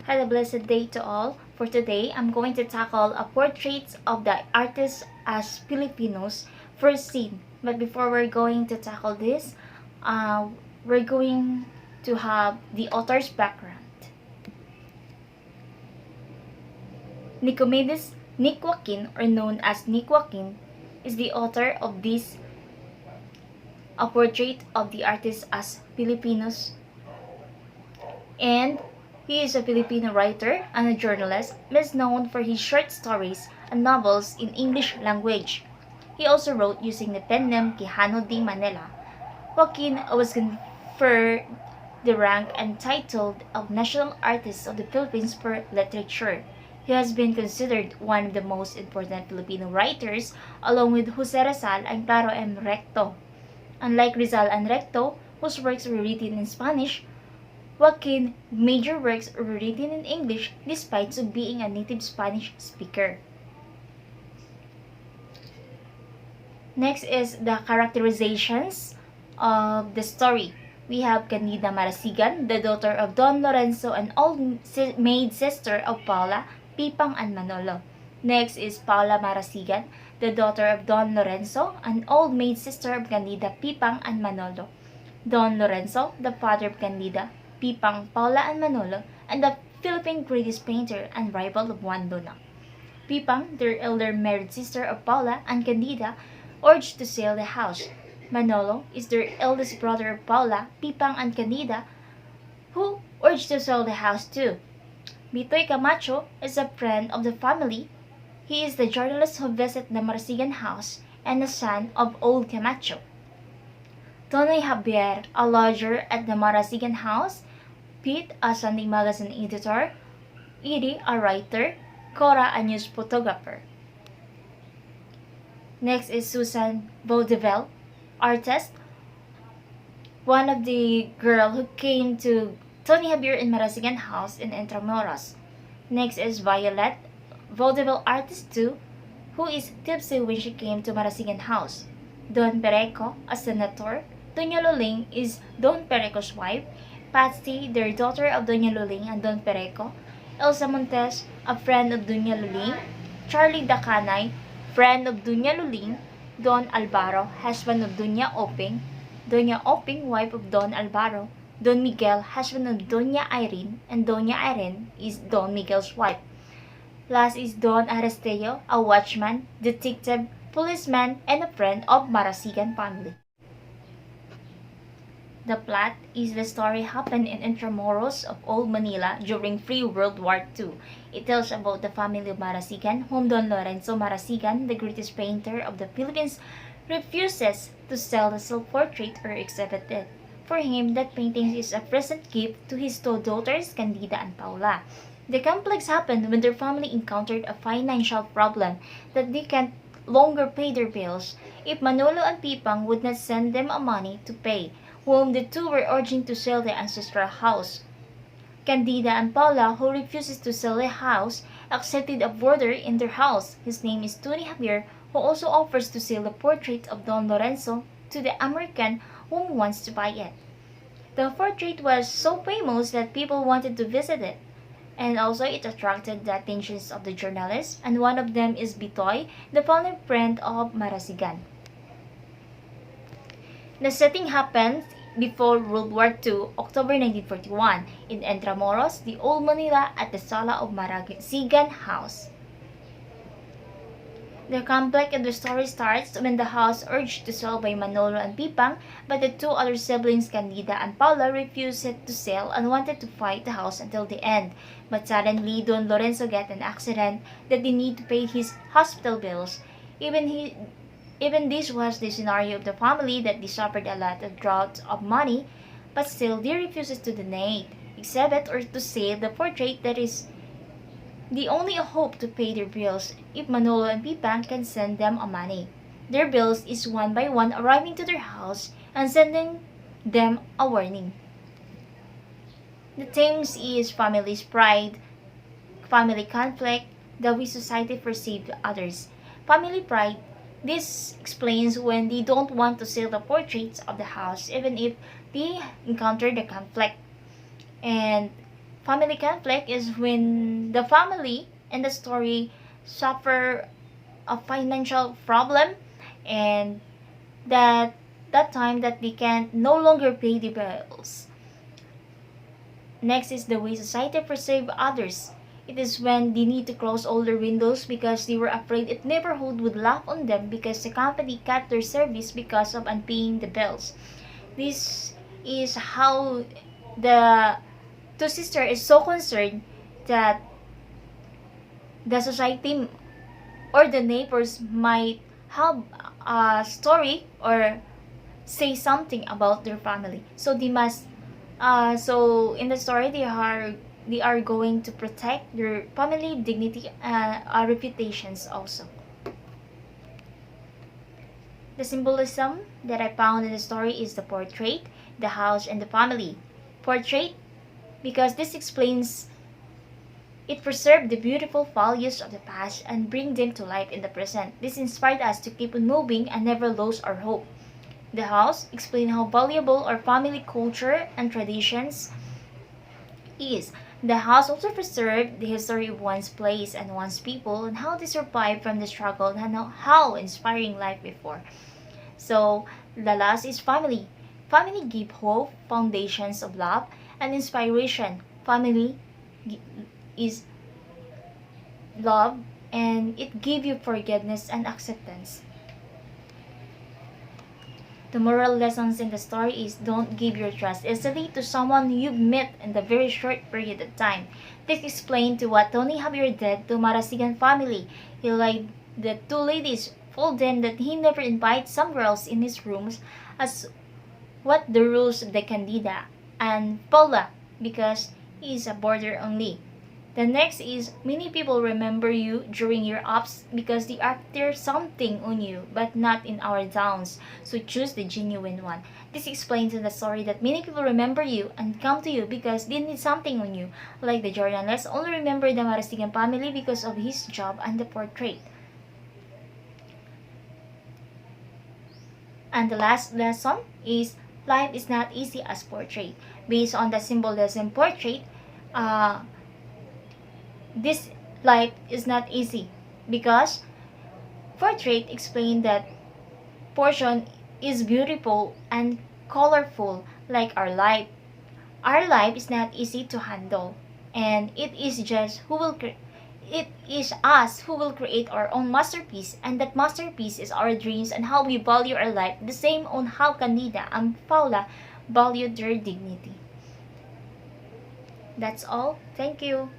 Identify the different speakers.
Speaker 1: Had a blessed day to all. For today, I'm going to tackle a portrait of the artists as Filipinos first scene. But before we're going to tackle this, we're going to have the author's background. Nicomedes Nick Joaquin, or known as Nick Joaquin, is the author of this A Portrait of the Artist as Filipinos, and he is a Filipino writer and a journalist, best known for his short stories and novels in English language. He also wrote using the pen name Quijano de Manila. Joaquin was conferred the rank and title of National Artist of the Philippines for Literature. He has been considered one of the most important Filipino writers, along with Jose Rizal and Claro M. Recto. Unlike Rizal and Recto, whose works were written in Spanish, Joaquin's major works were written in English despite being a native Spanish speaker. Next is the characterizations of the story. We have Candida Marasigan, the daughter of Don Lorenzo and old maid sister of Paula, Pipang, and Manolo. Next is Paula Marasigan, the daughter of Don Lorenzo, an old maid sister of Candida, Pipang, and Manolo. Don Lorenzo, the father of Candida, Pipang, Paula, and Manolo, and the Philippine greatest painter and rival of Juan Luna. Pipang, their elder married sister of Paula and Candida, urged to sell the house. Manolo is their eldest brother of Paula, Pipang, and Candida, who urged to sell the house too. Bitoy Camacho is a friend of the family. He is the journalist who visited the Marasigan house and the son of old Camacho. Tony Javier, a lodger at the Marasigan house, Pete, a Sunday magazine editor, Edie, a writer, Cora, a news photographer. Next is Susan Vaudeville, artist, one of the girl who came to Tony Javier in Marasigan house in Intramuros. Next is Violet, vaudeville artist too, who is tipsy when she came to Marasigan house. Don Pereco, a senator. Doña Luling is Don Pereco's wife. Patsy, their daughter of Doña Luling and Don Pereco. Elsa Montes, a friend of Doña Luling. Charlie Dacanay, friend of Doña Luling. Don Alvaro, husband of Doña Oping. Doña Oping, wife of Don Alvaro. Don Miguel, husband of Doña Irene, and Doña Irene is Don Miguel's wife. Last is Don Aristeo, a watchman, detective, policeman, and a friend of Marasigan family. The plot is the story happened in Intramuros of Old Manila during World War II. It tells about the family of Marasigan, whom Don Lorenzo Marasigan, the greatest painter of the Philippines, refuses to sell the self-portrait or exhibit it. For him, that painting is a present gift to his two daughters, Candida and Paula. The conflicts happened when their family encountered a financial problem that they can't longer pay their bills if Manolo and Pipang would not send them a money to pay, whom the two were urging to sell their ancestral house. Candida and Paula, who refuses to sell the house, accepted a boarder in their house. His name is Tony Javier, who also offers to sell the portrait of Don Lorenzo to the American whom wants to buy it. The portrait was so famous that people wanted to visit it, and also it attracted the attentions of the journalists, and one of them is Bitoy, the family friend of Marasigan. The setting happens before World War II, October 1941, in Intramuros, the Old Manila, at the Sala of Marasigan house. The conflict in the story starts when the house urged to sell by Manolo and Pipang, but the two other siblings, Candida and Paula, refused to sell and wanted to fight the house until the end. But suddenly, Don Lorenzo got an accident that they need to pay his hospital bills. Even this was the scenario of the family, that they suffered a lot of drought of money, but still they refuses to donate, exhibit, or to sell the portrait that is the only hope to pay their bills if Manolo and Pipang can send them a money. Their bills is one by one arriving to their house and sending them a warning. The themes is family's pride, family conflict, the way society perceived others. Family pride, this explains when they don't want to sell the portraits of the house even if they encounter the conflict. And Family conflict is when the family in the story suffer a financial problem, and that time that they can no longer pay the bills. Next is the way society perceive others. It is when they need to close all their windows because they were afraid its neighborhood would laugh on them because the company cut their service because of unpaying the bills. This is how the two sister is so concerned that the society or the neighbors might have a story or say something about their family. So they must so in the story they are going to protect their family dignity and reputations also. The symbolism that I found in the story is the portrait, the house, and the family. Portrait because this explains it preserved the beautiful values of the past and bring them to life in the present. This inspired us to keep on moving and never lose our hope. The house explain how valuable our family culture and traditions is. The house also preserved the history of one's place and one's people and how they survived from the struggle and how inspiring life before. So the last is family. Family give hope, foundations of love, and inspiration. Family is love and it give you forgiveness and acceptance. The moral lessons in the story is don't give your trust easily to someone you've met in a very short period of time. This explained to what Tony Javier did to Marasigan family. He lied the two ladies, told them that he never invites some girls in his rooms as what the rules of the Candida and Paula because he is a border only. The next is many people remember you during your ups because they after something on you, but not in our downs. So choose the genuine one. This explains in the story that many people remember you and come to you because they need something on you. Like the journalist only remember the Marasigan family because of his job and the portrait. And the last lesson is life is not easy as portrait. Based on the symbolism portrait, this life is not easy because portrait explained that portion is beautiful and colorful like our life. Our life is not easy to handle, and it is just it is us who will create our own masterpiece, and that masterpiece is our dreams and how we value our life, the same on how Candida and Paula valued their dignity. That's all. Thank you.